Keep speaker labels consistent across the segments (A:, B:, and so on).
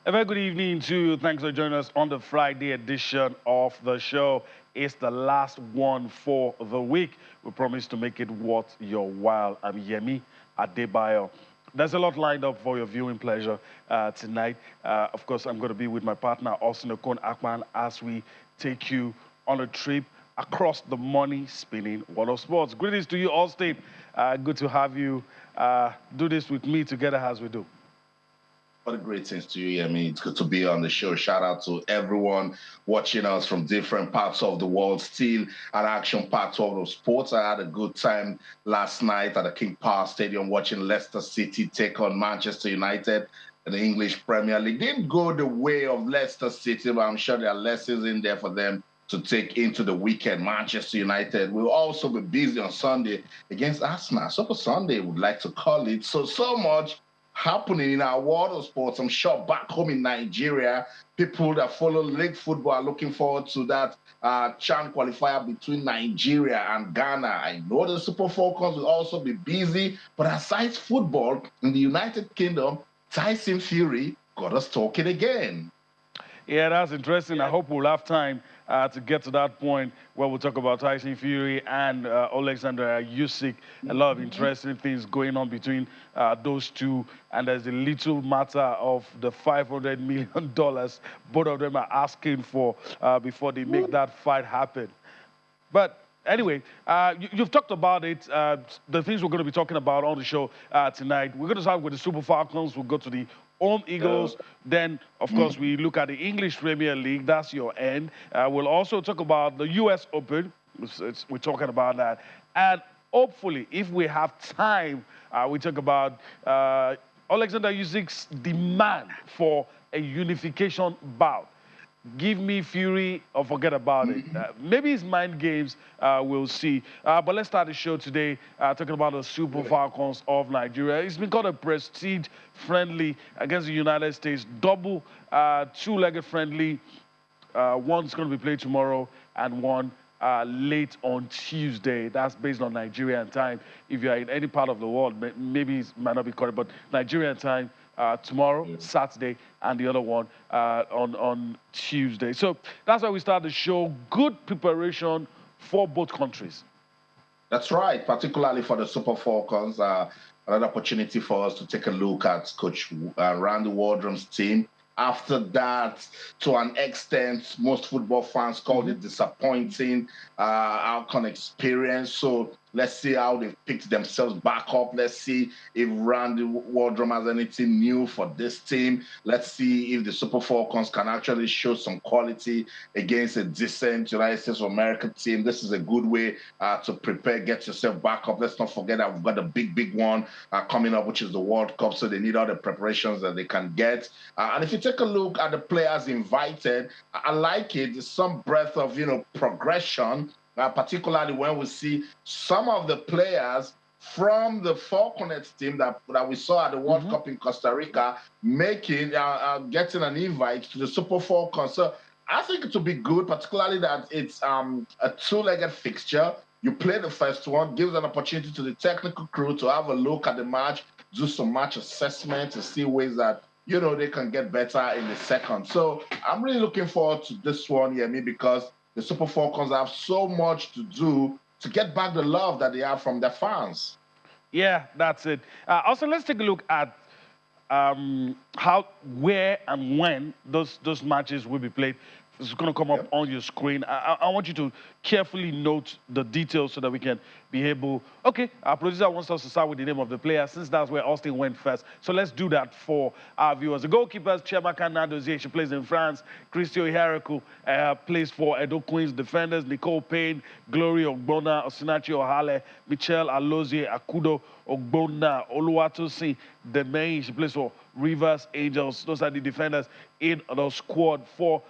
A: A very good evening to you. Thanks for joining us on the Friday edition of the show. It's the last one for the week. We promise to make it worth your while. I'm Yemi Adebayo. There's a lot lined up for your viewing pleasure tonight. Of course, I'm going to be with my partner, Austin Okon Akman, as we take you on a trip across the money spinning world of sports. Greetings to you, Austin. Good to have you do this with me together as we do.
B: What a great things to you. I mean, it's good to be on the show. Shout out to everyone watching us from different parts of the world. Still an action-packed world of sports. I had a good time last night at the King Power Stadium watching Leicester City take on Manchester United in the English Premier League. Didn't go the way of Leicester City, but I'm sure there are lessons in there for them to take into the weekend. Manchester United will also be busy on Sunday against Arsenal. Super Sunday, would like to call it. So much happening in our world of sports. I'm sure back home in Nigeria, people that follow league football are looking forward to that CHAN qualifier between Nigeria and Ghana. I know the Super Falcons will also be busy, but aside football in the United Kingdom, Tyson Fury got us talking again.
A: Yeah, that's interesting. I hope we'll have time to get to that point where we'll talk about Tyson Fury and Alexander Usyk. A lot of interesting things going on between those two. And there's a little matter of the $500 million both of them are asking for before they make that fight happen. But anyway, you've talked about it, the things we're going to be talking about on the show tonight. We're going to start with the Super Falcons. We'll go to the Home Eagles. Then, of course, we look at the English Premier League. That's your end. We'll also talk about the U.S. Open. We're talking about that. And hopefully, if we have time, we talk about Alexander Usyk's demand for a unification bout. Give me Fury or forget about it. Maybe it's mind games, we'll see. But let's start the show today talking about the Super Falcons of Nigeria. It's been called a prestige friendly against the United States, double two-legged friendly. One's going to be played tomorrow and one late on Tuesday. That's based on Nigerian time. If you're in any part of the world, maybe it might not be correct, but Nigerian time, tomorrow, Saturday, and the other one on Tuesday. So that's why we start the show. Good preparation for both countries.
B: That's right, particularly for the Super Falcons. Another opportunity for us to take a look at Coach Randy Wardrum's team. After that, to an extent, most football fans called it disappointing outcome experience. So let's see how they've picked themselves back up. Let's see if Randy Wardrum has anything new for this team. Let's see if the Super Falcons can actually show some quality against a decent United States of America team. This is a good way to prepare, get yourself back up. Let's not forget that we've got a big one coming up, which is the World Cup. So they need all the preparations that they can get. And if you take a look at the players invited, I like it. There's some breadth of, progression. Particularly when we see some of the players from the Falconets team that we saw at the World Cup in Costa Rica getting an invite to the Super Falcons. So I think it will be good, particularly that it's a two-legged fixture. You play the first one, gives an opportunity to the technical crew to have a look at the match, do some match assessment to see ways that they can get better in the second. So I'm really looking forward to this one, Yemi, because the Super Falcons have so much to do to get back the love that they have from their fans.
A: Yeah, that's it. Also, let's take a look at how, where, and when those matches will be played. It's going to come up on your screen. I want you to carefully note the details so that we can be able... Okay, our producer wants us to start with the name of the player since that's where Austin went first. So let's do that for our viewers. The goalkeepers, Chiamaka Nadozie, she plays in France. Christio Iheriku plays for Edo Queens. Defenders, Nicole Payne, Glory Ogbonna, Osinachi Ohale, Michelle Alozie, Akudo Ogbonna, Oluwatosin Demeyi, she plays for Rivers Angels. Those are the defenders in the squad for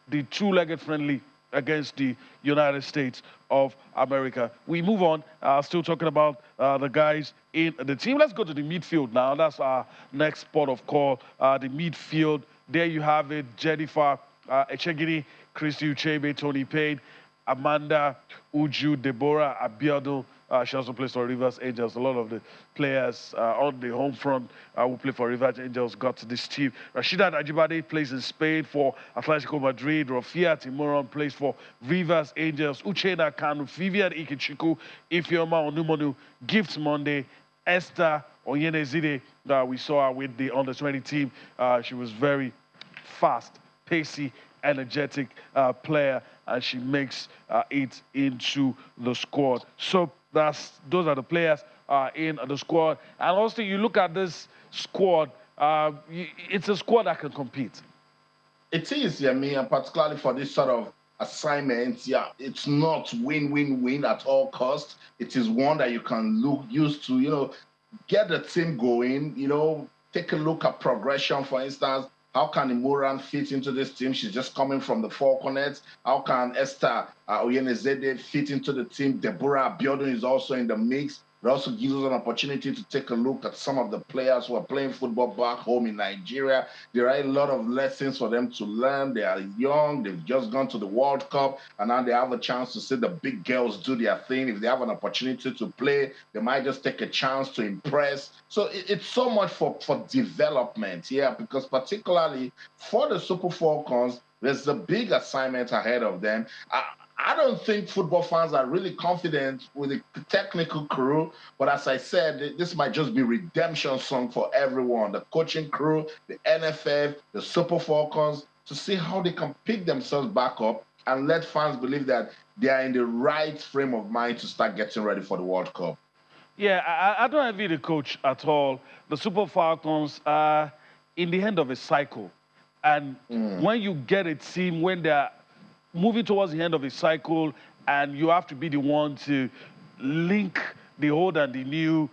A: the two-legged friendly against the United States of America. We move on, still talking about the guys in the team. Let's go to the midfield now. That's our next port of call, the midfield. There you have it, Jennifer Echegini, Christy Uchebe, Tony Payne, Amanda Uju, Deborah Abiodun, She also plays for Rivers Angels. A lot of the players on the home front who play for Rivers Angels got to this team. Rashida Ajibade plays in Spain for Atletico Madrid. Rafia Timoron plays for Rivers Angels. Uchena Kanu, Vivian Ikichiku, Ifeoma Onumonu, Gift Monday, Esther Onyenezide that we saw her with the under-20 team. She was very fast, pacey, energetic player, and she makes it into the squad. So those are the players in the squad. And also, you look at this squad, it's a squad that can compete.
B: It is, yeah, me, and particularly for this sort of assignment, yeah, it's not win-win-win at all costs. It is one that you can use to, get the team going, take a look at progression, for instance. How can Imoran fit into this team? She's just coming from the Falcons. How can Esther Oyenezede fit into the team? Deborah Abiodun is also in the mix. It also gives us an opportunity to take a look at some of the players who are playing football back home in Nigeria. There are a lot of lessons for them to learn. They are young. They've just gone to the World Cup, and now they have a chance to see the big girls do their thing. If they have an opportunity to play, they might just take a chance to impress. So it's so much for development, yeah, because particularly for the Super Falcons, there's a big assignment ahead of them. I don't think football fans are really confident with the technical crew, but as I said, this might just be redemption song for everyone, the coaching crew, the NFF, the Super Falcons, to see how they can pick themselves back up and let fans believe that they are in the right frame of mind to start getting ready for the World Cup.
A: Yeah, I don't envy the coach at all. The Super Falcons are in the end of a cycle. And when you get a team, when they're moving towards the end of a cycle, and you have to be the one to link the old and the new,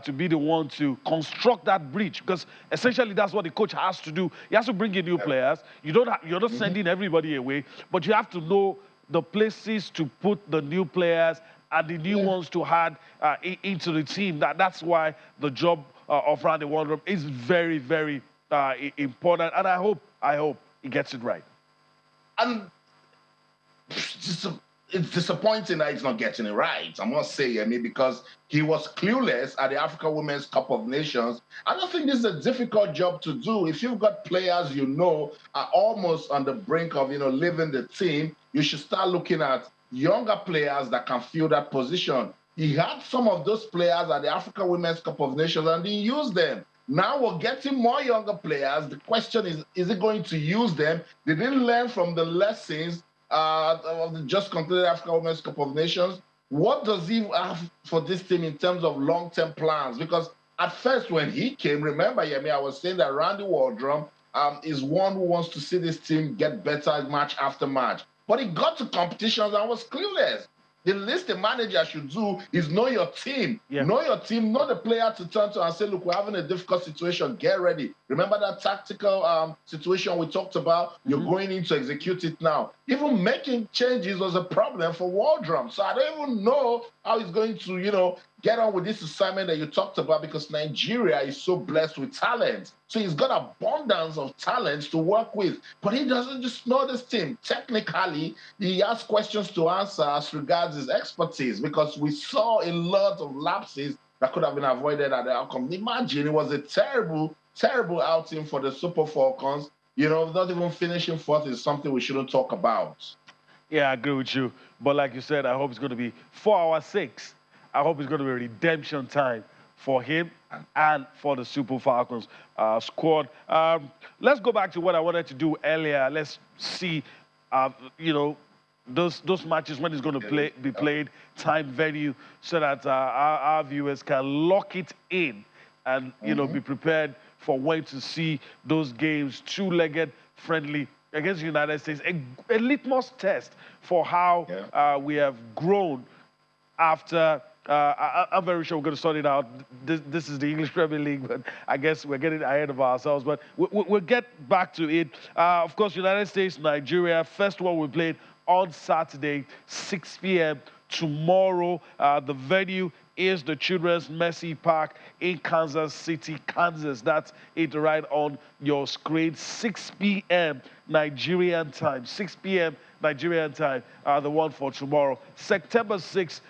A: to be the one to construct that bridge, because essentially that's what the coach has to do. He has to bring in new players. You're not sending everybody away, but you have to know the places to put the new players and the new ones to add into the team. That's why the job of Randy Waldrum is very, very important, and I hope he gets it right.
B: And it's disappointing that he's not getting it right, I must say, because he was clueless at the Africa Women's Cup of Nations. I don't think this is a difficult job to do. If you've got players are almost on the brink of, leaving the team, you should start looking at younger players that can fill that position. He had some of those players at the Africa Women's Cup of Nations and didn't use them. Now we're getting more younger players. The question is it going to use them? They didn't learn from the lessons of the just completed Africa Women's Cup of Nations. What does he have for this team in terms of long-term plans? Because at first when he came, remember, Yemi, I was saying that Randy Waldrum is one who wants to see this team get better match after match. But he got to competitions and was clueless. The least the manager should do is know your team. Yeah. Know your team, know the player to turn to and say, look, we're having a difficult situation. Get ready. Remember that tactical situation we talked about? You're going in to execute it now. Even making changes was a problem for Waldrum. So I don't even know how he's going to, get on with this assignment that you talked about, because Nigeria is so blessed with talent. So he's got abundance of talents to work with, but he doesn't just know this team. Technically, he has questions to answer as regards his expertise, because we saw a lot of lapses that could have been avoided at the outcome. Imagine, it was a terrible, terrible outing for the Super Falcons. Not even finishing fourth is something we shouldn't talk about.
A: Yeah, I agree with you. But like you said, I hope it's going to be, for our sakes, I hope it's going to be redemption time for him and for the Super Falcons squad. Let's go back to what I wanted to do earlier. Let's see, those matches, when it's going to be played, time, venue, so that our viewers can lock it in and, be prepared for when to see those games, two-legged friendly against the United States, a litmus test for how we have grown after. I'm very sure we're going to sort it out. This is the English Premier League, but I guess we're getting ahead of ourselves. But we'll get back to it. Of course, United States, Nigeria, first one we played on Saturday, 6 p.m. Tomorrow, the venue is the Children's Mercy Park in Kansas City, Kansas. That's it right on your screen. 6 p.m. Nigerian time. 6 p.m. Nigerian time, the one for tomorrow. September 6th,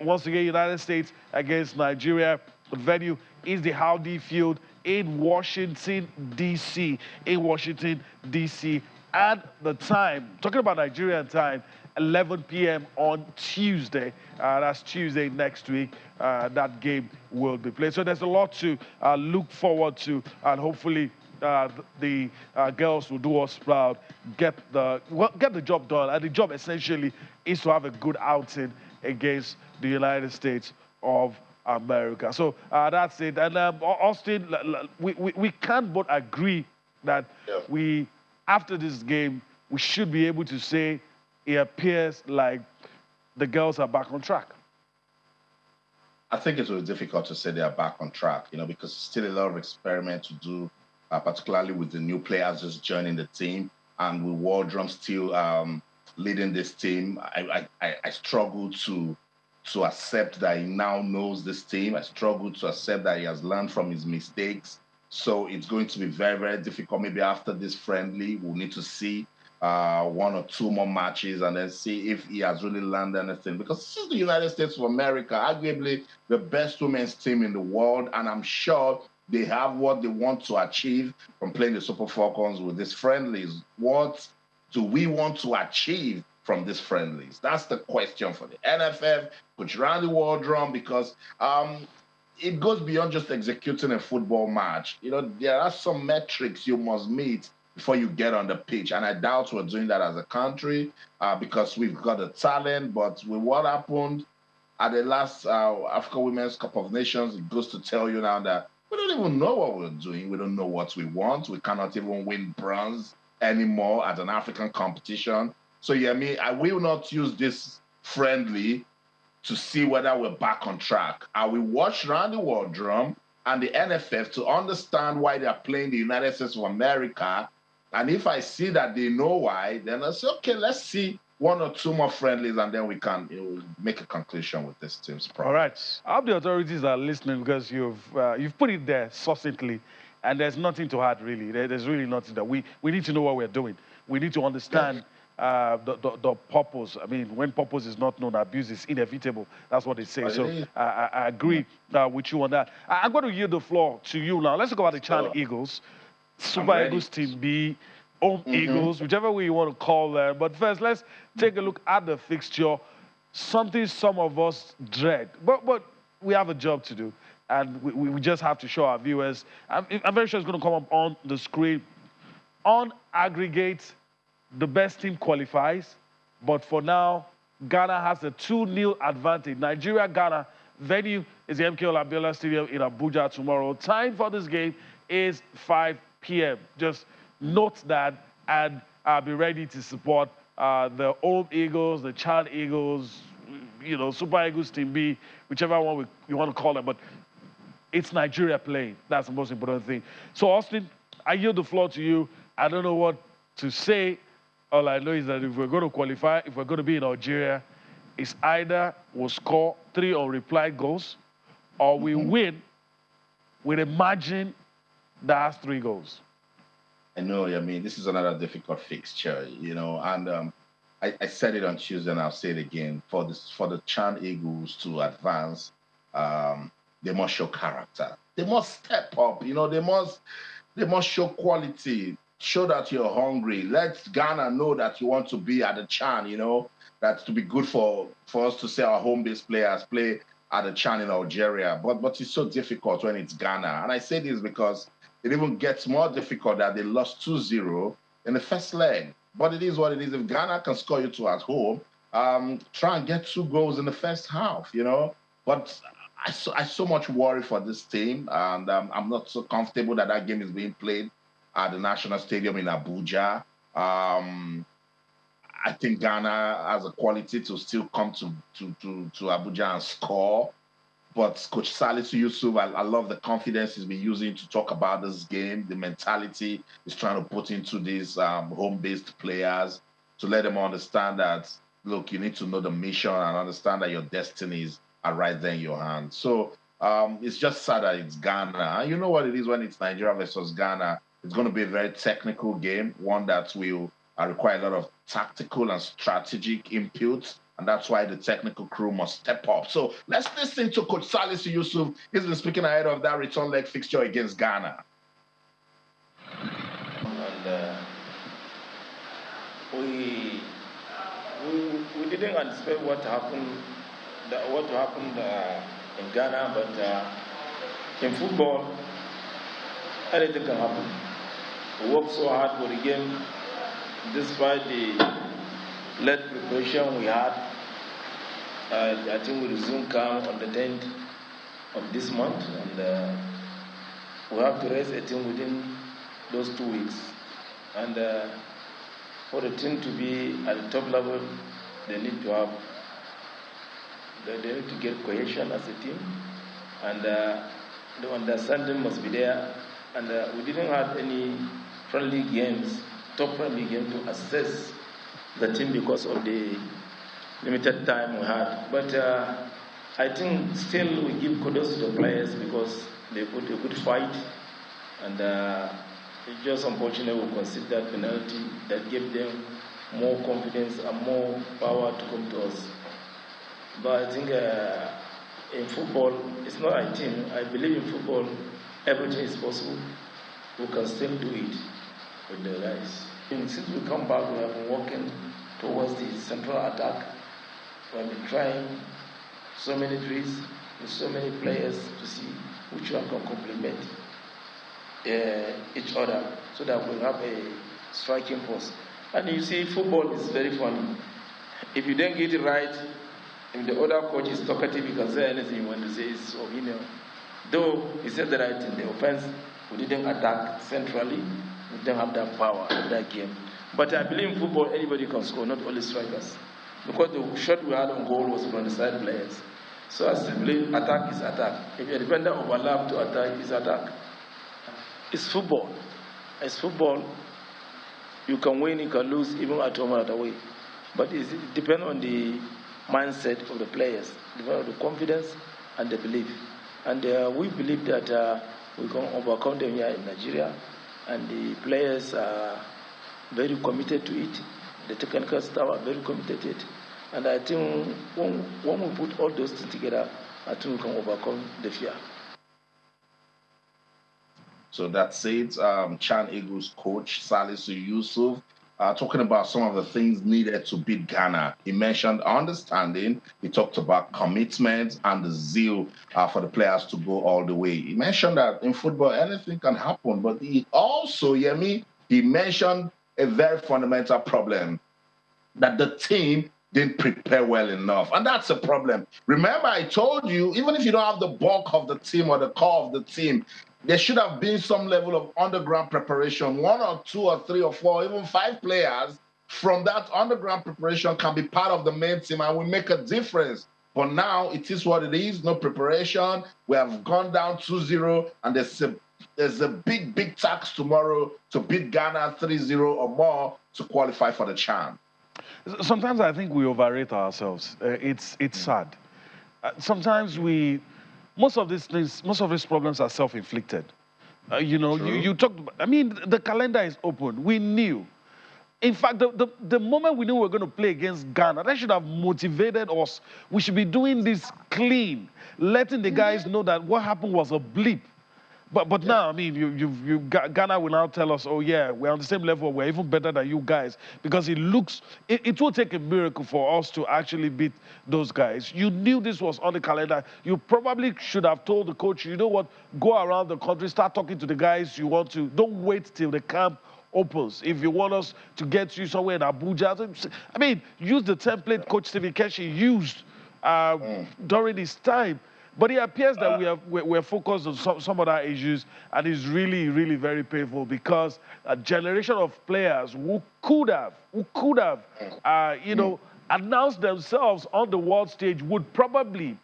A: once again, United States against Nigeria. The venue is the Howdy Field in Washington, D.C. In Washington, D.C. And the time, talking about Nigerian time, 11 p.m. on Tuesday. That's Tuesday next week. That game will be played. So there's a lot to look forward to, and hopefully the girls will do us proud, get the job done. And the job essentially is to have a good outing against the United States of America. So that's it. And Austin, we can both agree that we, after this game, we should be able to say it appears like the girls are back on track.
B: I think it was difficult to say they are back on track, because still a lot of experiment to do, particularly with the new players just joining the team and with Wardrum still leading this team. I struggle to accept that he now knows this team. I struggle to accept that he has learned from his mistakes. So it's going to be very, very difficult. Maybe after this friendly, we'll need to see one or two more matches and then see if he has really learned anything. Because this is the United States of America, arguably the best women's team in the world, and I'm sure they have what they want to achieve from playing the Super Falcons with these friendlies. What do we want to achieve from these friendlies? That's the question for the NFF, Coach Randy Wardrum, because it goes beyond just executing a football match. There are some metrics you must meet before you get on the pitch. And I doubt we're doing that as a country because we've got the talent. But with what happened at the last Africa Women's Cup of Nations, it goes to tell you now that we don't even know what we're doing. We don't know what we want. We cannot even win bronze anymore at an African competition. So, I will not use this friendly to see whether we're back on track. I will watch Randy Wardrum and the NFF to understand why they're playing the United States of America. And if I see that they know why, then I say, okay, let's see one or two more friendlies, and then we can make a conclusion with this team's problem.
A: All right. I hope the authorities are listening because you've put it there succinctly, and there's nothing to add, really. There's really nothing that we need to know what we're doing. We need to understand the purpose. I mean, when purpose is not known, abuse is inevitable. That's what they say. So I agree with you on that. I'm going to yield the floor to you now. Let's talk about the Chan Eagles. Super Eagles Team B, Home Eagles, whichever way you want to call them. But first, let's take a look at the fixture. Something some of us dread, but we have a job to do, and we just have to show our viewers. I'm very sure it's going to come up on the screen. On aggregate, the best team qualifies, but for now, Ghana has a 2-0 advantage. Nigeria-Ghana venue is the MKO Abiola Stadium in Abuja tomorrow. Time for this game is 5 p.m. Just note that, and I'll be ready to support the Home Eagles, the Chan Eagles, Super Eagles Team B, whichever one you want to call them. But it's Nigeria playing. That's the most important thing. So, Austin, I yield the floor to you. I don't know what to say. All I know is that if we're going to qualify, if we're going to be in Algeria, it's either we'll score 3 unreplied goals or we win with a margin that has 3 goals.
B: I know, this is another difficult fixture, and I said it on Tuesday and I'll say it again. For the Chan Eagles to advance, they must show character. They must step up, they must show quality, show that you're hungry. Let Ghana know that you want to be at the Chan, that's to be good for us to say our home-based players play at the Chan in Algeria. But it's so difficult when it's Ghana. And I say this because it even gets more difficult that they lost 2-0 in the first leg. But it is what it is. If Ghana can score you 2 at home, try and get 2 goals in the first half, But I so much worry for this team, and I'm not so comfortable that game is being played at the National Stadium in Abuja. I think Ghana has a quality to still come to Abuja and score. But Coach Salisu Yusuf, I love the confidence he's been using to talk about this game, the mentality he's trying to put into these home-based players to let them understand that, look, you need to know the mission and understand that your destinies are right there in your hands. So it's just sad that it's Ghana. And you know what it is when it's Nigeria versus Ghana. It's going to be a very technical game, one that will require a lot of tactical and strategic inputs. And that's why the technical crew must step up. So let's listen to Coach Salisu Yusuf. He's been speaking ahead of that return leg fixture against Ghana.
C: And we didn't anticipate what happened in Ghana, but in football, anything can happen. We worked so hard for the game, despite the late preparation we had. I think we resume camp on the 10th of this month, and we have to raise a team within those 2 weeks. And for the team to be at the top level, they need to get cohesion as a team, and the understanding must be there. And we didn't have any friendly games, top friendly games to assess the team because of the limited time we had. But I think still we give kudos to the players because they put a good fight, and it's just unfortunate we conceded that penalty that gave them more confidence and more power to come to us. But I think in football, it's not a team. I believe in football, everything is possible. We can still do it with the guys. And since we come back, we have been working towards the central attack. We have been trying so many drills with so many players to see which one can complement each other so that we have a striking force. And you see, football is very funny. If you don't get it right, if the other coach is talkative, you can say anything you want to say, his opinion. Though he said the right in the offense, we didn't attack centrally, we didn't have that power in that game. But I believe in football, anybody can score, not only strikers. Because the shot we had on goal was from the side players. So I still believe attack is attack. If a defender overlap to attack, is attack. It's football. It's football. You can win, you can lose, even at home or at away. But it depends on the mindset of the players, depends on the confidence and the belief. And we believe that we can overcome them here in Nigeria. And the players are very committed to it. The technical staff are very committed to it. And I think when we put all those things together, I think we can overcome the fear.
B: So that's it. Chan Eagles coach Salisu Yusuf talking about some of the things needed to beat Ghana. He mentioned understanding. He talked about commitment and the zeal for the players to go all the way. He mentioned that in football anything can happen, but he also, Yemi, he mentioned a very fundamental problem, that the team didn't prepare well enough. And that's a problem. Remember, I told you, even if you don't have the bulk of the team or the core of the team, there should have been some level of underground preparation. 1 or 2 or 3 or 4, even 5 players from that underground preparation can be part of the main team and will make a difference. But now it is what it is, no preparation. We have gone down 2-0, and there's a big task tomorrow to beat Ghana 3-0 or more to qualify for the CHAN.
A: Sometimes I think we overrate ourselves. It's sad. Sometimes most of these problems are self-inflicted. You talked about, I mean, the calendar is open. We knew. In fact, the moment we knew we were going to play against Ghana, that should have motivated us. We should be doing this clean, letting the guys know that what happened was a blip. But now, I mean, Ghana will now tell us, oh yeah, we're on the same level, we're even better than you guys, because it will take a miracle for us to actually beat those guys. You knew this was on the calendar. You probably should have told the coach, you know what, go around the country, start talking to the guys you want to. Don't wait till the camp opens. If you want us to get you somewhere in Abuja, I mean, use the template Coach Stephen Keshi used during his time. But it appears that we're focused on some other issues, and it's really, really very painful because a generation of players who could have, announced themselves on the world stage would probably,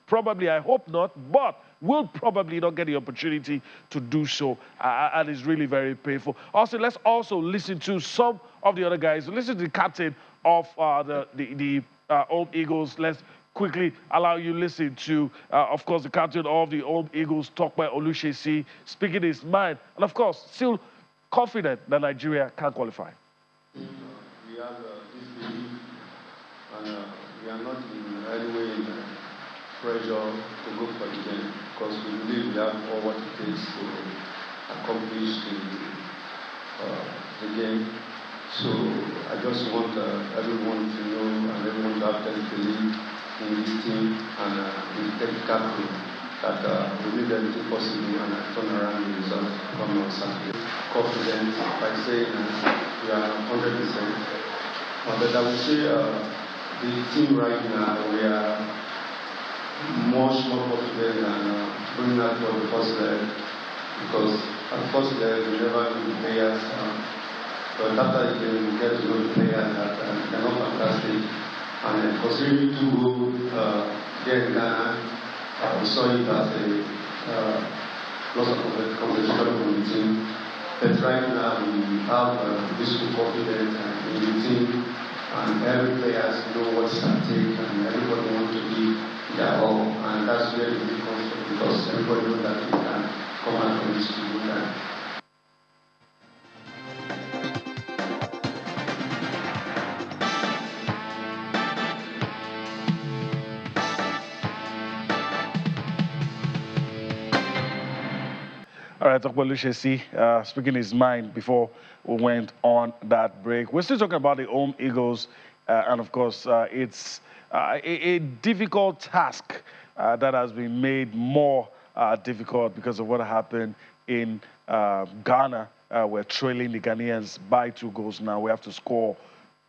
A: I hope not, but will probably not get the opportunity to do so, and it's really very painful. Also, let's also listen to some of the other guys. Listen to the captain of the Old Eagles. Let's quickly allow you listen to, of course, the captain of the Old Eagles, Tokwe Oluseyi, speaking his mind, and of course, still confident that Nigeria can qualify.
C: We
D: not in any way in pressure to go for the game because we believe we have all what it takes to accomplish the game. So I just want everyone to know and everyone to have belief in this team and in the technical group that we did everything possible and turn around the result from on Saturday. Confident by saying we are 100%. But I would say the team right now, we are much more confident than going out for the first leg because at the first leg we never knew the players. But after the game, we get to know the players that they're not fantastic. And considering to go there in Ghana, we saw it as a loss of competition from the team. But right now, we have this confidence in the team, and every player know what's at stake, and everybody wants to be their all. And that's where the big comes from because everybody knows that we can come out from this to do that.
A: All right, Dr. Luchesi, speaking his mind before we went on that break. We're still talking about the home Eagles, and of course, it's a difficult task that has been made more difficult because of what happened in Ghana. We're trailing the Ghanaians by 2 goals now. We have to score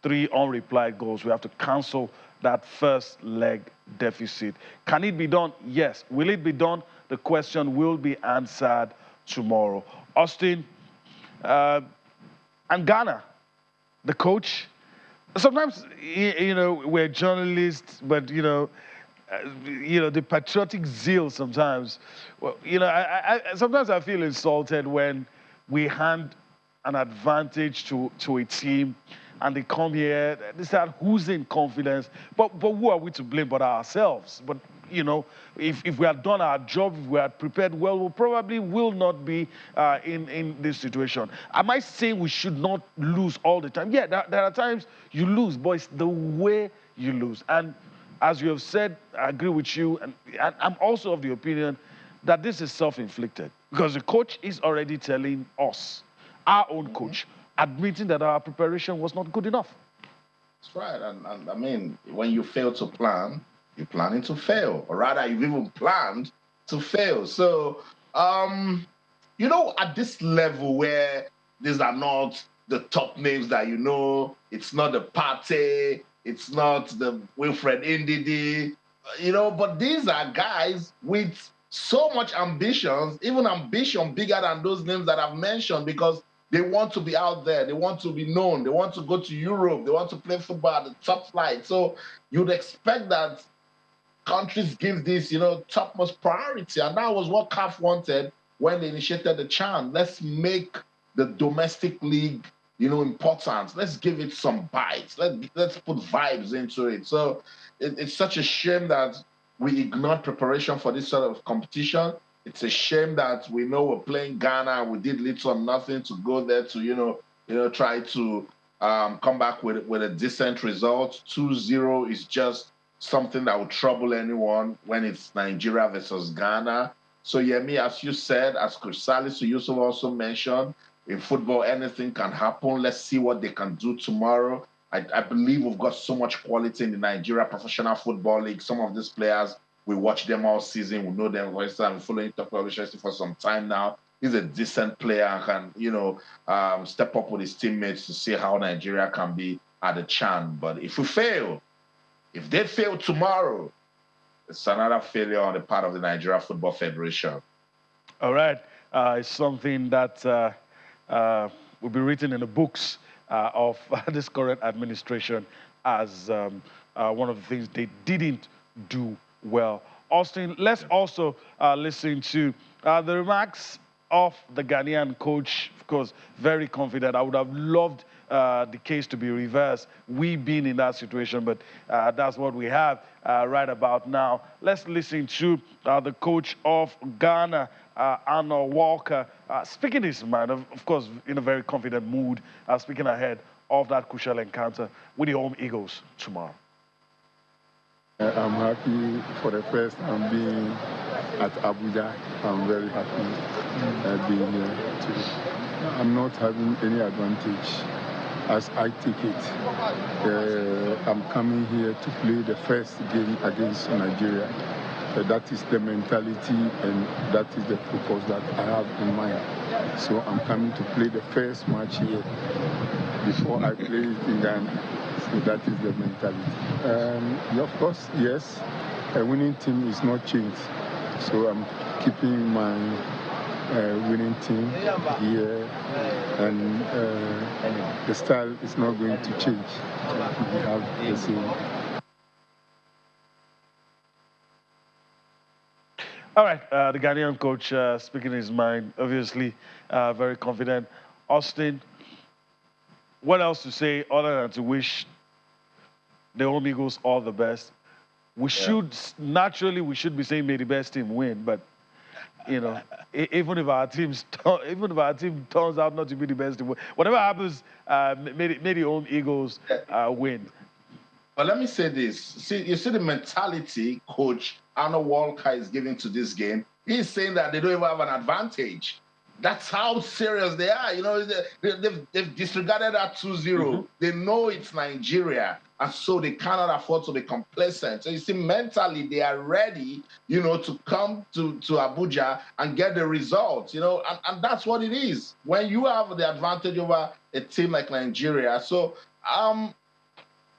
A: 3 unreplied goals. We have to cancel that first leg deficit. Can it be done? Yes. Will it be done? The question will be answered tomorrow. Austin, and Ghana, the coach. Sometimes, we're journalists, but, the patriotic zeal sometimes. Well, sometimes I feel insulted when we hand an advantage to a team and they come here, they start oozing confidence. But who are we to blame but ourselves? But, if we had done our job, if we had prepared well, we probably will not be in this situation. Am I saying we should not lose all the time? Yeah, there are times you lose, but it's the way you lose. And as you have said, I agree with you, and I'm also of the opinion that this is self-inflicted because the coach is already telling us, our own coach, admitting that our preparation was not good enough.
B: That's right. And I mean, when you fail to plan, you're planning to fail, or rather, you've even planned to fail. So, at this level where these are not the top names that it's not the Partey, it's not the Wilfred Ndidi, but these are guys with so much ambitions, even ambition bigger than those names that I've mentioned, because they want to be out there. They want to be known. They want to go to Europe. They want to play football at the top flight. So you'd expect that countries give this, topmost priority. And that was what CAF wanted when they initiated the chant. Let's make the domestic league, important. Let's give it some bites. Let's put vibes into it. So it's such a shame that we ignored preparation for this sort of competition. It's a shame that we know we're playing Ghana. We did little or nothing to go there to, try to come back with a decent result. 2-0 is just something that would trouble anyone when it's Nigeria versus Ghana. So, Yemi, as you said, as Coach Salisu Yusuf also mentioned, in football, anything can happen. Let's see what they can do tomorrow. I believe we've got so much quality in the Nigeria Professional Football League. Some of these players, we watch them all season. We know them. For instance, I'm following Dr. for some time now. He's a decent player and can, step up with his teammates to see how Nigeria can be at the CHAN. But if they fail tomorrow, it's another failure on the part of the Nigeria Football Federation. All
A: right. It's something that will be written in the books of this current administration as one of the things they didn't do well. Austin, let's also listen to the remarks of the Ghanaian coach. Of course, very confident. I would have loved the case to be reversed, we being in that situation, but that's what we have right about now. Let's listen to the coach of Ghana, Arnold Walker, speaking his mind, of course, in a very confident mood, speaking ahead of that crucial encounter with the home Eagles tomorrow.
E: I'm happy for the first time being at Abuja. I'm very happy being here today. I'm not having any advantage as I take it. I'm coming here to play the first game against Nigeria. That is the mentality and that is the focus that I have in mind. So I'm coming to play the first match here before I play it in Ghana. So that is the mentality. Of course, yes, a winning team is not changed. So I'm keeping my winning team here, and the style is not going to change. We have the same.
A: All right, the Ghanaian coach speaking his mind, obviously very confident. Austin, what else to say other than to wish the home Eagles all the best? We should naturally be saying may the best team win, but you know, even if our team turns out not to be the best team, whatever happens, may the home Eagles win.
B: But let me say this. You see the mentality Coach Arnold Walker is giving to this game. He's saying that they don't even have an advantage. That's how serious they are. You know, they've disregarded that 2-0. Mm-hmm. They know it's Nigeria, and so they cannot afford to be complacent. So you see, mentally, they are ready, you know, to come to Abuja and get the results, you know, and that's what it is. When you have the advantage over a team like Nigeria. So,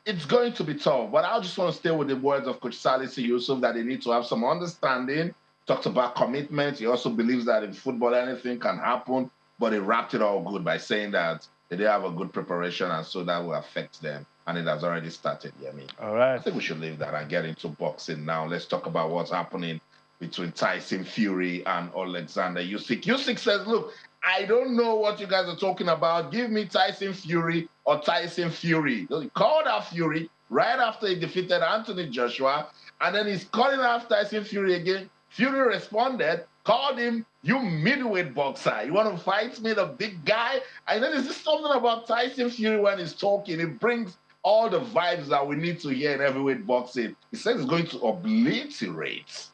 B: it's going to be tough, but I just want to stay with the words of Coach Salisu Yusuf that they need to have some understanding. Talked about commitment. He also believes that in football anything can happen, but he wrapped it all good by saying that they didn't have a good preparation, and so that will affect them. And it has already started, Yemi.
A: All right.
B: I think we should leave that and get into boxing now. Let's talk about what's happening between Tyson Fury and Alexander Usyk. Usyk says, look, I don't know what you guys are talking about. Give me Tyson Fury or Tyson Fury. He called out Fury right after he defeated Anthony Joshua, and then he's calling out Tyson Fury again. Fury responded, called him, you middleweight boxer. You want to fight me, the big guy? And then there's just something about Tyson Fury when he's talking. It brings all the vibes that we need to hear in heavyweight boxing. He says he's going to obliterate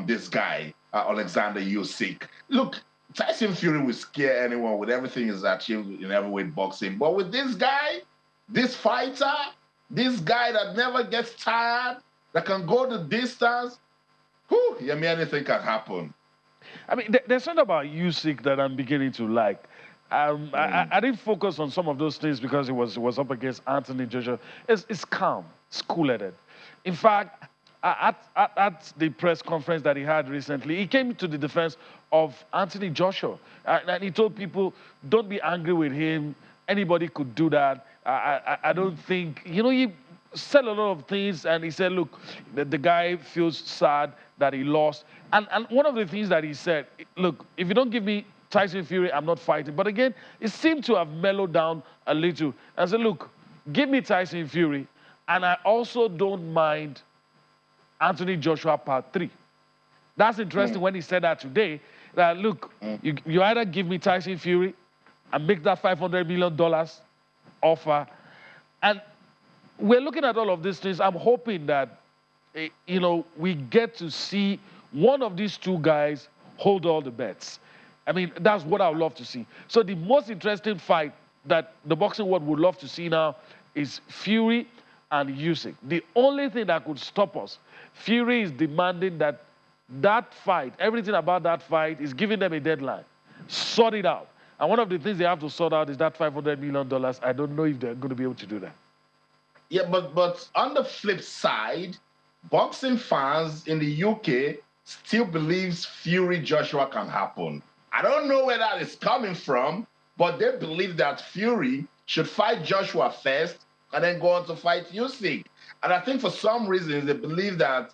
B: this guy, Alexander Usyk. Look, Tyson Fury will scare anyone with everything he's achieved in heavyweight boxing. But with this guy, this fighter, this guy that never gets tired, that can go the distance, I mean, anything can happen.
A: I mean, there's something about Usyk that I'm beginning to like. I didn't focus on some of those things because it was up against Anthony Joshua. It's calm, it's cool-headed. In fact, at the press conference that he had recently, he came to the defense of Anthony Joshua. And he told people, don't be angry with him. Anybody could do that. I don't think, you know, he said a lot of things, and he said, look, the guy feels sad that he lost. And one of the things that he said, look, if you don't give me Tyson Fury, I'm not fighting. But again, it seemed to have mellowed down a little. And said, look, give me Tyson Fury, and I also don't mind Anthony Joshua Part 3. That's interesting when he said that today, that look, you either give me Tyson Fury and make that $500 million offer. And we're looking at all of these things. I'm hoping that, you know, we get to see one of these two guys hold all the bets. I mean, that's what I would love to see. So the most interesting fight that the boxing world would love to see now is Fury and Usyk. The only thing that could stop us, Fury is demanding that fight, everything about that fight is giving them a deadline. Sort it out. And one of the things they have to sort out is that $500 million. I don't know if they're going to be able to do that.
B: Yeah, but on the flip side, boxing fans in the UK still believes Fury Joshua can happen. I don't know where that is coming from, but they believe that Fury should fight Joshua first and then go on to fight Usyk. And I think for some reasons they believe that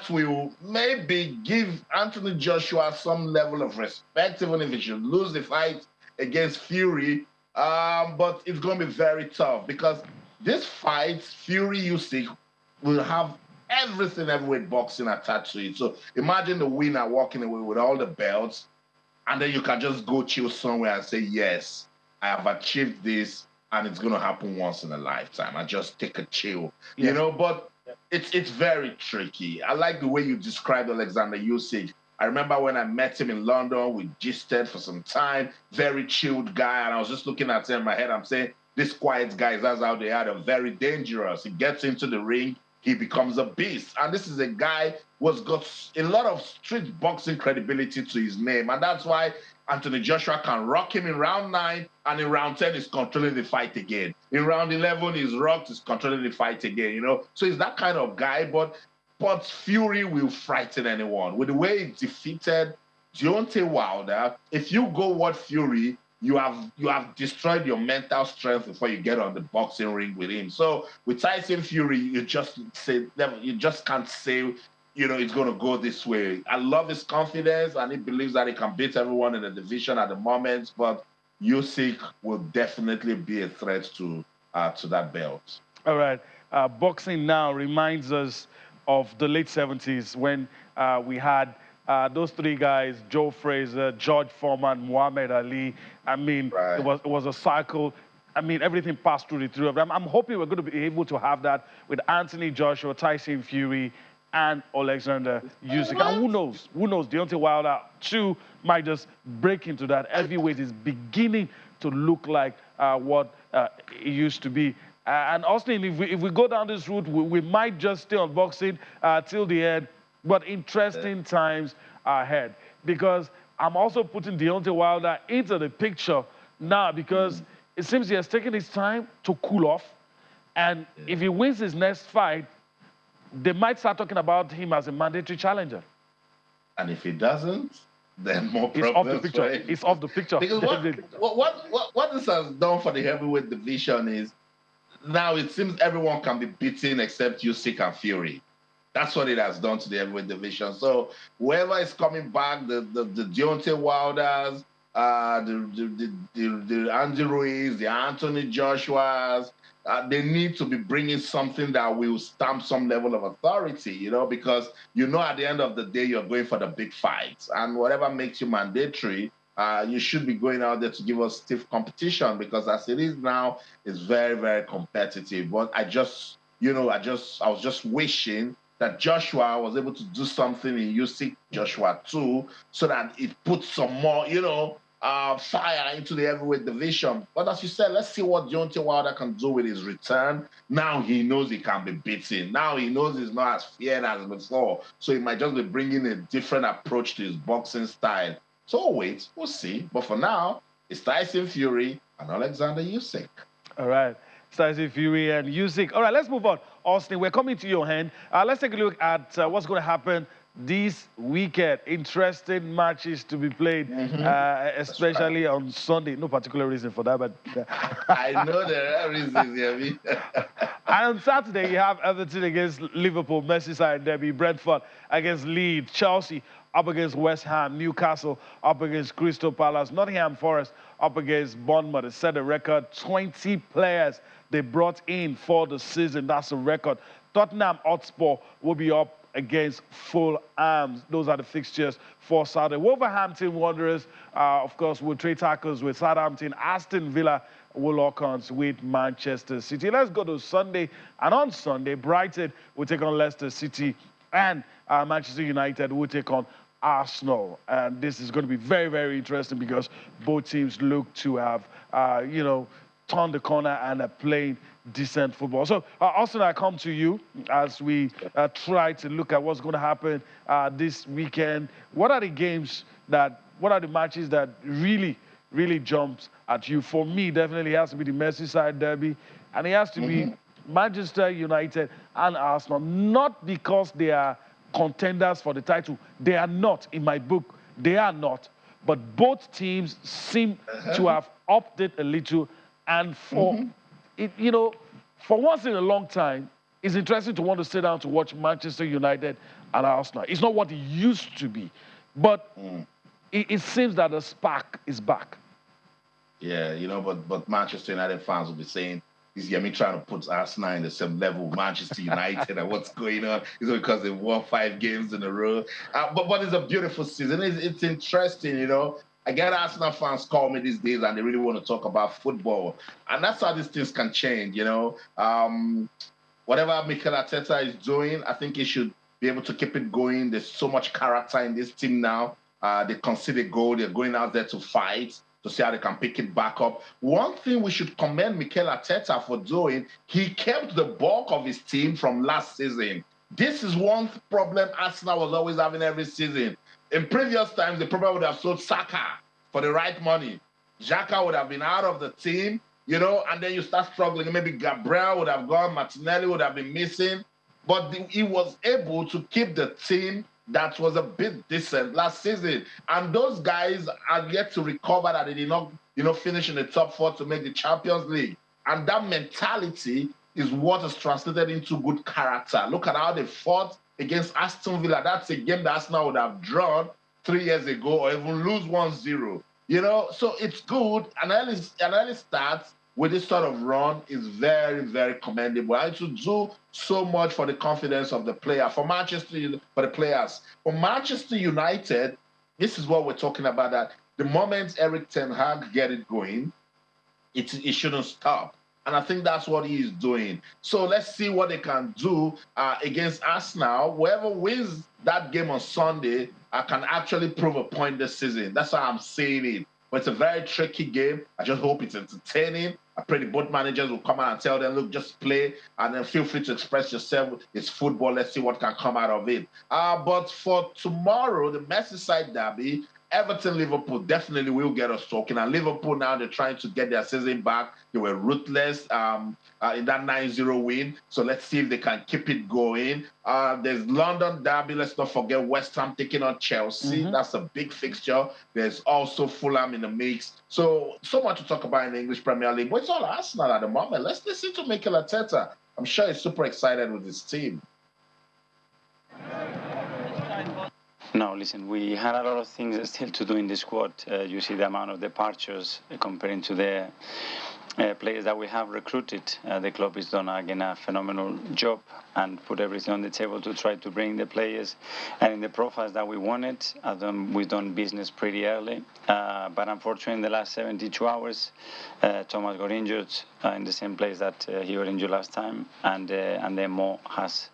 B: will maybe give Anthony Joshua some level of respect, even if he should lose the fight against Fury. But it's going to be very tough because this fight, Fury-Usyk, will have everything heavyweight boxing attached to it. So imagine the winner walking away with all the belts, and then you can just go chill somewhere and say, yes, I have achieved this, and it's going to happen once in a lifetime. I just take a chill, you know. But It's very tricky. I like the way you described Alexander Usyk. I remember when I met him in London, we gisted for some time, very chilled guy, and I was just looking at him in my head, I'm saying, this quiet guy, that's how they are. They're very dangerous. He gets into the ring, he becomes a beast. And this is a guy who has got a lot of street boxing credibility to his name. And that's why Anthony Joshua can rock him in round 9, and in round 10, he's controlling the fight again. In round 11, he's rocked, he's controlling the fight again, you know? So he's that kind of guy, but Fury will frighten anyone. With the way he defeated Deontay Wilder, if you go watch Fury, you have destroyed your mental strength before you get on the boxing ring with him. So with Tyson Fury, you just can't say, you know, it's going to go this way. I love his confidence, and he believes that he can beat everyone in the division at the moment. But Usyk will definitely be a threat to that belt.
A: All right. Boxing now reminds us of the late 70s when we had those three guys, Joe Frazier, George Foreman, Muhammad Ali. I mean,
B: Right.
A: it was a cycle. I mean, everything passed through the three of them. I'm hoping we're going to be able to have that with Anthony Joshua, Tyson Fury, and Alexander Usyk. And who knows? Who knows? Deontay Wilder, too, might just break into that. Heavyweight is beginning to look like what it used to be. And Austin, if we go down this route, we might just stay on boxing till the end. But interesting times are ahead, because I'm also putting Deontay Wilder into the picture now, because it seems he has taken his time to cool off. And if he wins his next fight, they might start talking about him as a mandatory challenger.
B: And if he doesn't, then more
A: It's off the
B: problems
A: picture.
B: for him.
A: It's off the picture.
B: Because what this has done for the heavyweight division is now it seems everyone can be beaten except Usyk and Fury. That's what it has done to the heavyweight division. So whoever is coming back, the Deontay Wilders, the Andy Ruiz, the Anthony Joshuas, they need to be bringing something that will stamp some level of authority, you know, because you know at the end of the day you're going for the big fights, and whatever makes you mandatory, you should be going out there to give us stiff competition, because as it is now, it's very, very competitive. But I was just wishing that Joshua was able to do something in Usyk Joshua too, so that it puts some more, you know, fire into the heavyweight division. But as you said, let's see what Deontay Wilder can do with his return. Now he knows he can be beaten. Now he knows he's not as feared as before. So he might just be bringing a different approach to his boxing style. So wait, we'll see. But for now, it's Tyson Fury and Alexander Usyk.
A: All right. Tyson Fury and Usyk. All right, let's move on. Austin, we're coming to your hand. Let's take a look at what's going to happen this weekend. Interesting matches to be played, especially on Sunday. No particular reason for that, but
B: I know there are reasons, yeah.
A: And on Saturday, you have Everton against Liverpool, Merseyside derby, Brentford against Leeds, Chelsea up against West Ham, Newcastle up against Crystal Palace, Nottingham Forest up against Bournemouth. They set a record 20 players they brought in for the season. That's a record. Tottenham Hotspur will be up against Fulham. Those are the fixtures for Saturday. Wolverhampton Wanderers, of course, will trade tackles with Southampton. Aston Villa will lock arms with Manchester City. Let's go to Sunday. And on Sunday, Brighton will take on Leicester City, and Manchester United will take on Arsenal. And this is going to be very, very interesting, because both teams look to have, turned the corner and are playing decent football. So, Austin, I come to you as we try to look at what's going to happen this weekend. What are the matches that really jumps at you? For me, definitely has to be the Merseyside derby, and it has to be Manchester United and Arsenal, not because they are contenders for the title. They are not, in my book. They are not. But both teams seem to have upped it a little. And for once in a long time, it's interesting to want to sit down to watch Manchester United and Arsenal. It's not what it used to be, but it seems that the spark is back.
B: Yeah, but Manchester United fans will be saying, is Yemi trying to put Arsenal in the same level with Manchester United and what's going on? Is it because they won 5 games in a row? But it's a beautiful season. It's interesting, I get Arsenal fans call me these days and they really want to talk about football. And that's how these things can change, whatever Mikel Arteta is doing, I think he should be able to keep it going. There's so much character in this team now. They concede a goal. They're going out there to fight, to see how they can pick it back up. One thing we should commend Mikel Arteta for doing, he kept the bulk of his team from last season. This is one problem Arsenal was always having every season. In previous times, they probably would have sold Saka for the right money. Xhaka would have been out of the team, you know, and then you start struggling. Maybe Gabriel would have gone, Martinelli would have been missing. But he was able to keep the team that was a bit decent last season. And those guys are yet to recover that they did not, you know, finish in the top 4 to make the Champions League. And that mentality is what is translated into good character. Look at how they fought against Aston Villa. That's a game that Arsenal would have drawn 3 years ago or even lose 1-0. You know, so it's good. An early start with this sort of run is very, very commendable. And to do so much for the confidence of the player, for the players. For Manchester United, this is what we're talking about, that the moment Eric Ten Hag get it going, it shouldn't stop. And I think that's what he is doing. So let's see what they can do against Arsenal. Whoever wins that game on Sunday can actually prove a point this season. That's how I'm saying it. But it's a very tricky game. I just hope it's entertaining. I pray the both managers will come out and tell them, look, just play, and then feel free to express yourself. It's football. Let's see what can come out of it. But for tomorrow, the Merseyside derby, Everton-Liverpool definitely will get us talking. And Liverpool now, they're trying to get their season back. They were ruthless in that 9-0 win. So let's see if they can keep it going. There's London derby. Let's not forget West Ham taking on Chelsea. That's a big fixture. There's also Fulham in the mix. So much to talk about in the English Premier League. But it's all Arsenal at the moment. Let's listen to Mikel Arteta. I'm sure he's super excited with his team.
F: No, listen, we had a lot of things still to do in the squad. You see the amount of departures comparing to the players that we have recruited. The club has done, again, a phenomenal job and put everything on the table to try to bring the players and in the profiles that we wanted. We've done business pretty early. But unfortunately, in the last 72 hours, Thomas got injured in the same place that he got injured last time. And then Mo has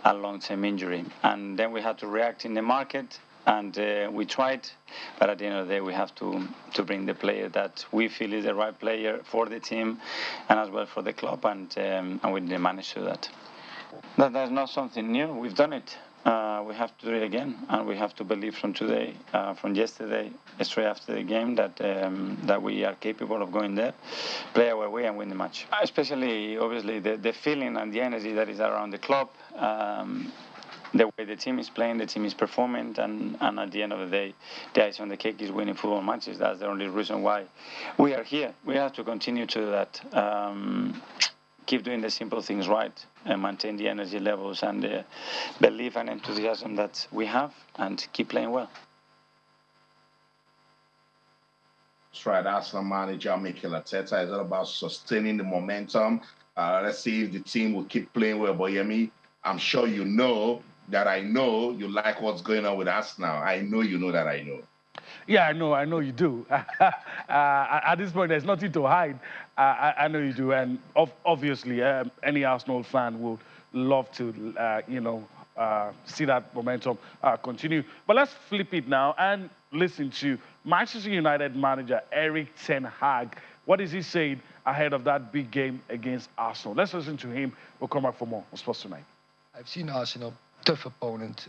F: a long-term injury. And then we had to react in the market. And we tried, but at the end of the day, we have to bring the player that we feel is the right player for the team and as well for the club, and we didn't manage to do that. That's not something new. We've done it. We have to do it again, and we have to believe from today, from yesterday, straight after the game, that we are capable of going there, play our way, and win the match. Especially, obviously, the feeling and the energy that is around the club. The way the team is playing, the team is performing, and at the end of the day, the icing on the cake is winning football matches. That's the only reason why we are here. We have to continue to do that. Keep doing the simple things right and maintain the energy levels and the belief and enthusiasm that we have, and keep playing well.
B: That's right, Arsenal manager Mikel Arteta is all about sustaining the momentum. Let's see if the team will keep playing well. But Yemi, I'm sure you know that I know you like what's going on with Arsenal. I know you know that I know.
A: Yeah, I know you do. At this point, there's nothing to hide. I know you do. And obviously, any Arsenal fan would love to, see that momentum continue. But let's flip it now and listen to Manchester United manager Eric Ten Hag. What is he saying ahead of that big game against Arsenal? Let's listen to him. We'll come back for more on Sports Tonight.
G: I've seen Arsenal, tough opponent.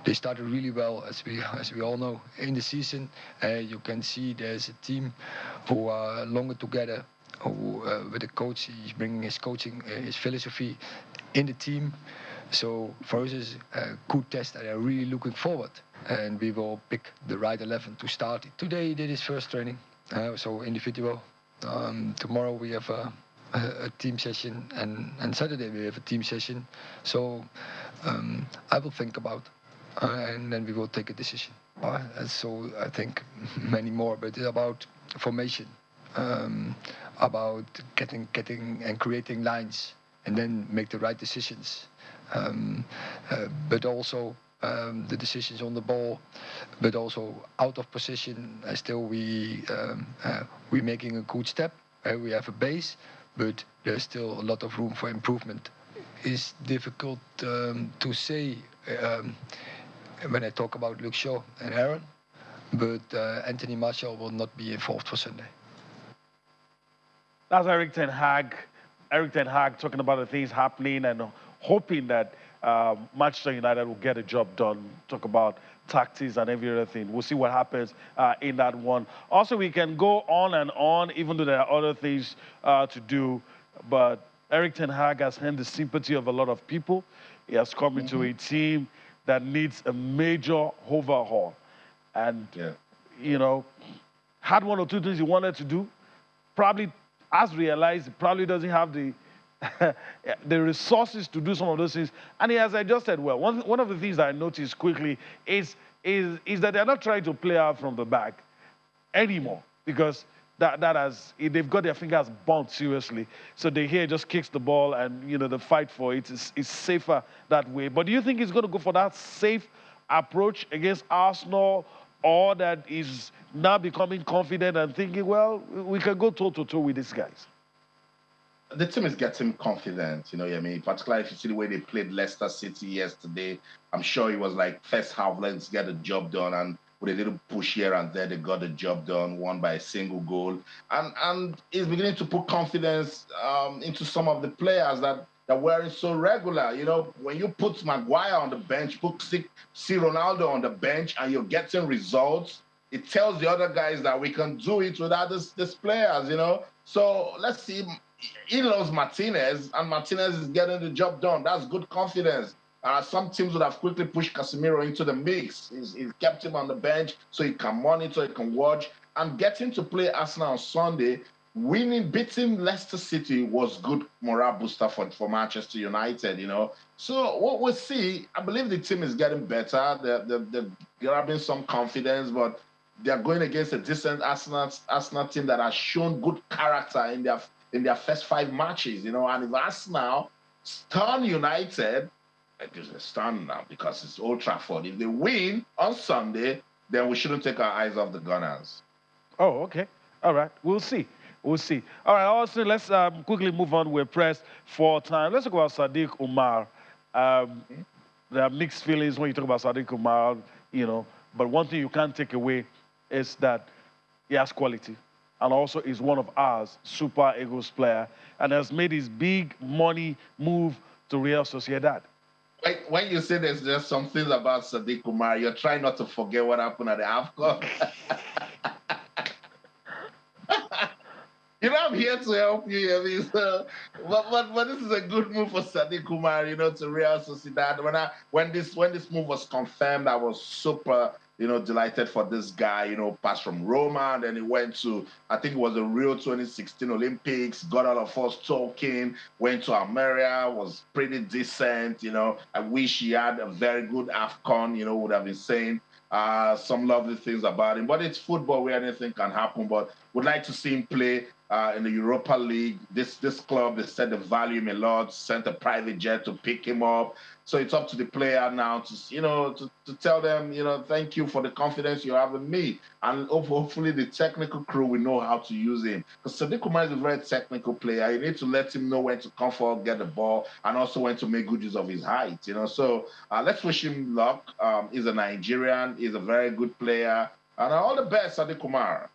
G: They started really well, as we all know, in the season. You can see there's a team who are longer together. Who, with the coach, he's bringing his coaching, his philosophy in the team. So for us, it's a good test, and I'm really looking forward. And we will pick the right 11 to start it. Today he did his first training, so individual. Tomorrow we have a team session, and Saturday we have a team session. So I will think about, and then we will take a decision. So I think many more, but it's about formation, about getting and creating lines, and then make the right decisions. But also the decisions on the ball, but also out of position. Still, we're making a good step. We have a base, but there's still a lot of room for improvement is difficult to say when I talk about Luke Shaw and Aaron, but Anthony Martial will not be involved for Sunday.
A: That's Eric Ten Hag. Eric Ten Hag talking about the things happening and hoping that Manchester United will get a job done. Talk about tactics and every other thing. We'll see what happens in that one. Also, we can go on and on, even though there are other things to do. But Eric Ten Hag has earned the sympathy of a lot of people. He has come into a team that needs a major overhaul. And, you know, had one or two things he wanted to do. Probably has realized he probably doesn't have the the resources to do some of those things. And he has adjusted well. One of the things that I noticed quickly is that they're not trying to play out from the back anymore, because they've got their fingers burnt seriously. So De Gea just kicks the ball, and you know the fight for it is safer that way. But do you think he's going to go for that safe approach against Arsenal, or that he's now becoming confident and thinking, well, we can go toe-to-toe with these guys?
B: The team is getting confident, you know what I mean? Particularly if you see the way they played Leicester City yesterday. I'm sure it was like first half, let's get the job done, and with a little push here and there, they got the job done, won by a single goal. And it's beginning to put confidence into some of the players that weren't so regular. You know, when you put Maguire on the bench, put C Ronaldo on the bench, and you're getting results, it tells the other guys that we can do it without these players, you know? So let's see. He loves Martinez, and Martinez is getting the job done. That's good confidence. Some teams would have quickly pushed Casemiro into the mix. He's kept him on the bench so he can monitor, he can watch. And getting to play Arsenal on Sunday, beating Leicester City was good morale booster for Manchester United, you know. So what we'll see, I believe the team is getting better. They're grabbing some confidence, but they're going against a decent Arsenal team that has shown good character in their first 5 matches, you know. And if Arsenal stun United, it's stun now because it's Old Trafford. If they win on Sunday, then we shouldn't take our eyes off the Gunners.
A: Oh, okay. All right. We'll see. We'll see. All right. Also, let's quickly move on. We're pressed for time. Let's talk about Sadiq Umar. There are mixed feelings when you talk about Sadiq Umar, you know. But one thing you can't take away is that he has quality, and also is one of ours, Super Eagles player, and has made his big money move to Real Sociedad.
B: When you say there's just some things about Sadiq Umar, you're trying not to forget what happened at the AFCON. You know, I'm here to help you. I mean, so, but this is a good move for Sadiq Umar, you know, to Real Sociedad. When this move was confirmed, I was super, you know, delighted for this guy. You know, passed from Roma, and then he went to, I think it was the Rio 2016 Olympics. Got all of us talking. Went to Almeria, was pretty decent. You know, I wish he had a very good AFCON. You know, would have been saying some lovely things about him. But it's football where anything can happen. But would like to see him play in the Europa League. This club, they said they value him a lot, sent a private jet to pick him up. So it's up to the player now to, you know, to tell them, you know, thank you for the confidence you have in me. And hopefully the technical crew will know how to use him. Because Sadiq Umar is a very technical player. You need to let him know when to come forward, get the ball, and also when to make good use of his height, you know. So let's wish him luck. He's a Nigerian. He's a very good player. And all the best, Sadiq Umar.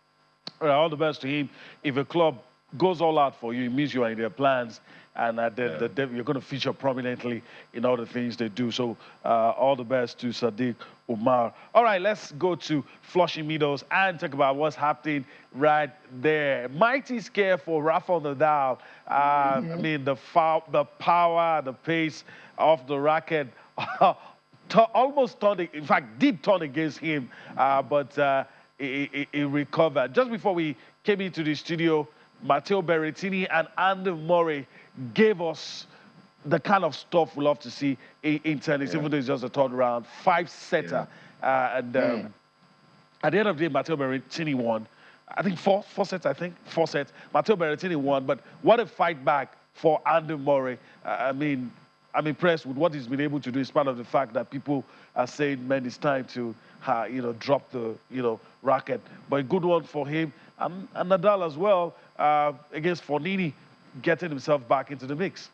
A: All the best to him. If a club goes all out for you, it means you are in their plans, and you're going to feature prominently in all the things they do. So all the best to Sadiq Umar. All right, let's go to Flushing Meadows and talk about what's happening right there. Mighty scare for Rafael Nadal. I mean, the power, the pace of the racket almost turned, in fact, did turn against him, but he recovered. Just before we came into the studio, Matteo Berrettini and Andy Murray gave us the kind of stuff we love to see in tennis, even though it's just a third round, 5-setter. At the end of the day, Matteo Berrettini won. I think four sets, 4 sets. Matteo Berrettini won, but what a fight back for Andy Murray. I mean, I'm impressed with what he's been able to do, in spite of the fact that people are saying, man, it's time to, you know, drop the, you know, racket. But a good one for him. And Nadal as well, against Fornini, getting himself back into the mix.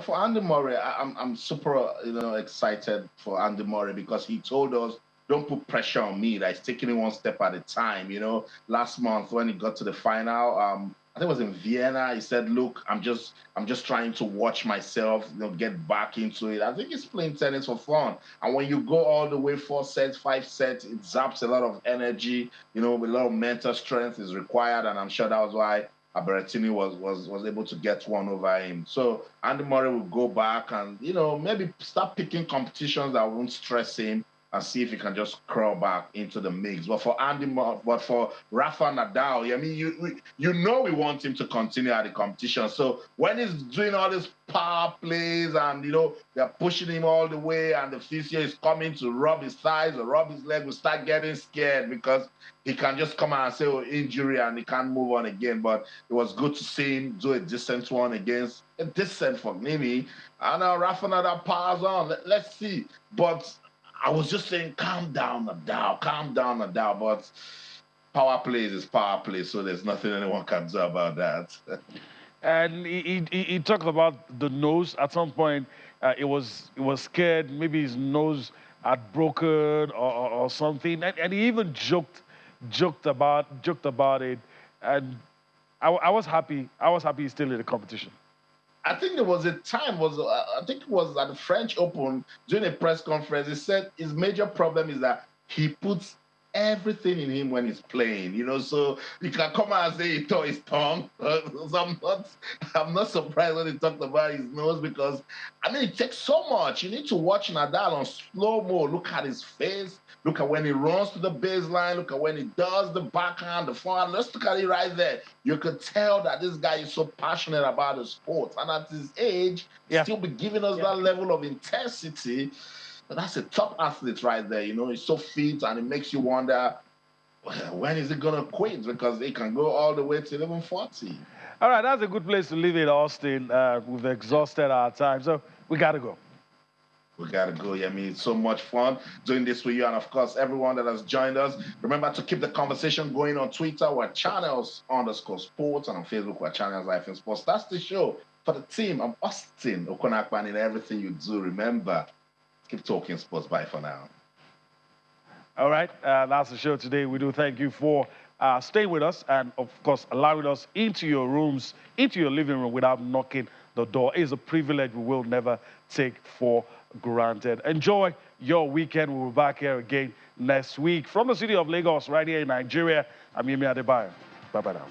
B: For Andy Murray, I'm super excited for Andy Murray because he told us don't put pressure on me. Like, taking it one step at a time. Last month when he got to the final, I think it was in Vienna. He said, "Look, I'm just trying to watch myself, get back into it." I think he's playing tennis for fun. And when you go all the way 4 sets, 5 sets, it zaps a lot of energy. A lot of mental strength is required, and I'm sure that was why Berrettini was able to get one over him. So Andy Murray will go back and maybe start picking competitions that won't stress him and see if he can just crawl back into the mix. But for Rafael Nadal, I mean, we want him to continue at the competition. So when he's doing all these power plays and they're pushing him all the way, and the physio is coming to rub his thighs or rub his leg, we start getting scared because he can just come out and say, "Oh, injury," and he can't move on again. But it was good to see him do a decent one against a decent Fognini. And Rafa Nadal powers on. Let's see. But I was just saying, calm down, Nadal. But power plays is power play, so there's nothing anyone can do about that.
A: And he talked about the nose. At some point, it was scared. Maybe his nose had broken or something. And he even joked about it. And I was happy. I was happy he's still in the competition.
B: I think there was a time, I think it was at the French Open, during a press conference, he said his major problem is that he puts everything in him when he's playing, so you can come out and say he tore his tongue. So I'm not surprised when he talked about his nose, because I mean, it takes so much. You need to watch Nadal on slow-mo. Look at his face. Look at when he runs to the baseline. Look at when he does the backhand, the forehand. Let's look at it right there. You could tell that this guy is so passionate about the sport. And at his age, still be giving us that level of intensity. But that's a top athlete right there. He's so fit, and it makes you wonder, when is he going to quit? Because he can go all the way to 1140.
A: All right, that's a good place to leave it, Austin. We've exhausted our time, so we got to go.
B: We got to go. I mean, it's so much fun doing this with you. And, of course, everyone that has joined us, remember to keep the conversation going on Twitter. We're channels_sports. And on Facebook, we're channels-sports. That's the show. For the team, I'm Austin Okonakpan in everything you do. Remember, keep talking sports. Bye for now.
A: All right, that's the show today. We do thank you for staying with us and, of course, allowing us into your rooms, into your living room without knocking the door. It is a privilege we will never take for granted. Enjoy your weekend. We'll be back here again next week from the city of Lagos, right here in Nigeria. I'm Yemi Adebayo. Bye-bye now.